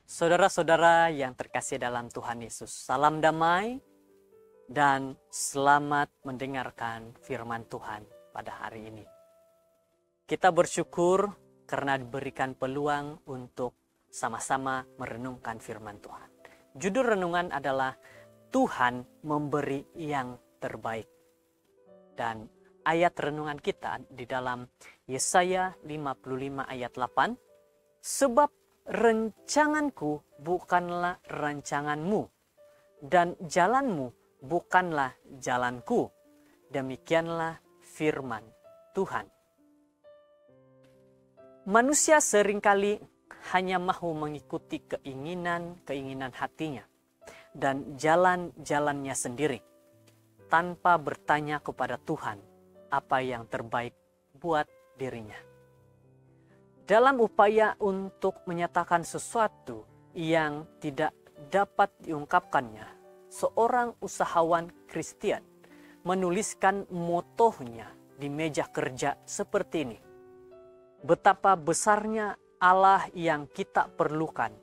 Saudara-saudara yang terkasih dalam Tuhan Yesus, salam damai dan selamat mendengarkan firman Tuhan pada hari ini. Kita bersyukur karena diberikan peluang untuk sama-sama merenungkan firman Tuhan. Judul renungan adalah Tuhan memberi yang terbaik. Dan ayat renungan kita di dalam Yesaya 55 ayat 8, sebab rencanganku bukanlah rancanganmu, dan jalanmu bukanlah jalanku. Demikianlah firman Tuhan. Manusia seringkali hanya mahu mengikuti keinginan hatinya dan jalan-jalannya sendiri, tanpa bertanya kepada Tuhan apa yang terbaik buat dirinya. Dalam upaya untuk menyatakan sesuatu yang tidak dapat diungkapkannya, seorang usahawan Kristen menuliskan motonya di meja kerja seperti ini. Betapa besarnya Allah yang kita perlukan,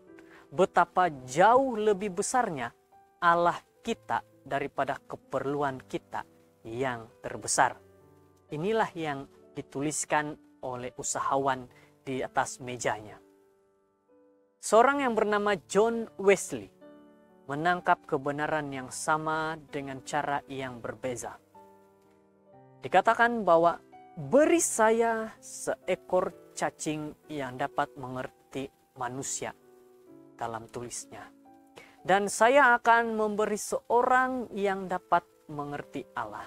betapa jauh lebih besarnya Allah kita daripada keperluan kita yang terbesar. Inilah yang dituliskan oleh usahawan di atas mejanya. Seorang yang bernama John Wesley menangkap kebenaran yang sama dengan cara yang berbeza. Dikatakan bahwa beri saya seekor cacing yang dapat mengerti manusia, dalam tulisnya, dan saya akan memberi seorang yang dapat mengerti Allah.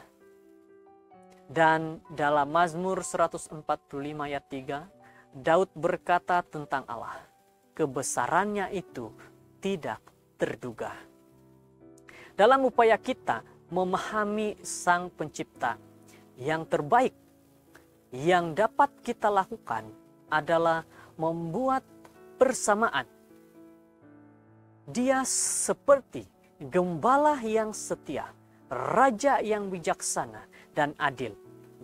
Dan dalam Mazmur 145 ayat 3, Daud berkata tentang Allah, kebesarannya itu tidak terduga. Dalam upaya kita memahami Sang Pencipta, yang terbaik yang dapat kita lakukan adalah membuat persamaan. Dia seperti gembala yang setia, raja yang bijaksana dan adil,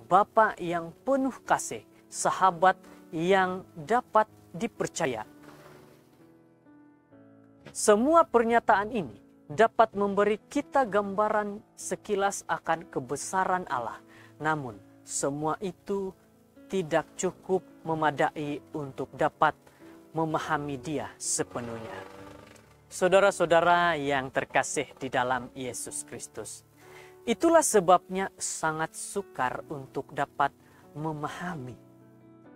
Bapa yang penuh kasih, sahabat yang dapat dipercaya. Semua pernyataan ini dapat memberi kita gambaran sekilas akan kebesaran Allah. Namun, semua itu tidak cukup memadai untuk dapat memahami Dia sepenuhnya. Saudara-saudara yang terkasih di dalam Yesus Kristus, itulah sebabnya sangat sukar untuk dapat memahami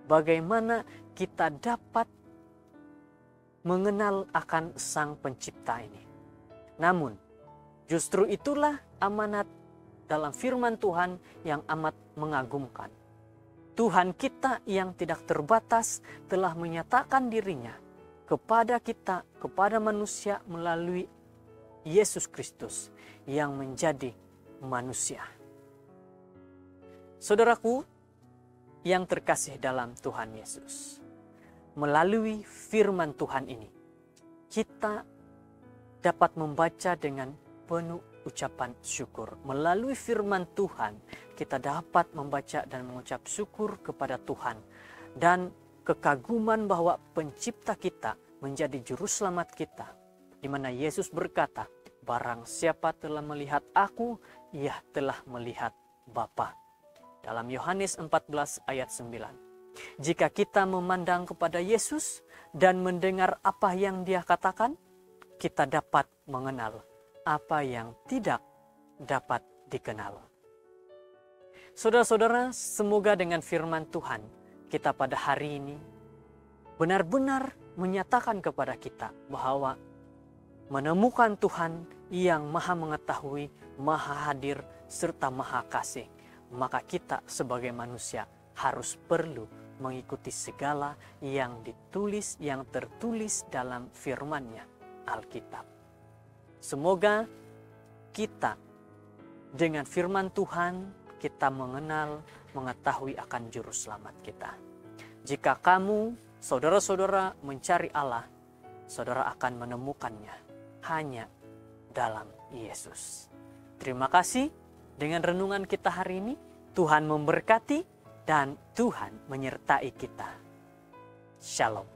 bagaimana kita dapat mengenal akan Sang Pencipta ini. Namun, justru itulah amanat dalam firman Tuhan yang amat mengagumkan. Tuhan kita yang tidak terbatas telah menyatakan dirinya kepada kita, kepada manusia melalui Yesus Kristus yang menjadi manusia. Saudaraku yang terkasih dalam Tuhan Yesus, melalui firman Tuhan ini, kita dapat membaca dengan penuh ucapan syukur. Melalui firman Tuhan, kita dapat membaca dan mengucap syukur kepada Tuhan. Dan kekaguman bahwa pencipta kita menjadi juru selamat kita. Di mana Yesus berkata, barang siapa telah melihat aku, ia telah melihat Bapa. Dalam Yohanes 14 ayat 9. Jika kita memandang kepada Yesus dan mendengar apa yang Dia katakan, kita dapat mengenal apa yang tidak dapat dikenal. Saudara-saudara, semoga dengan firman Tuhan kita pada hari ini benar-benar menyatakan kepada kita bahwa menemukan Tuhan yang maha mengetahui, maha hadir, serta maha kasih, maka kita sebagai manusia harus perlu mengikuti segala yang ditulis, yang tertulis dalam firman-Nya, Alkitab. Semoga kita dengan firman Tuhan kita mengenal, mengetahui akan juru selamat kita. Jika kamu, saudara-saudara mencari Allah, saudara akan menemukannya hanya dalam Yesus. Terima kasih dengan renungan kita hari ini. Tuhan memberkati dan Tuhan menyertai kita. Shalom.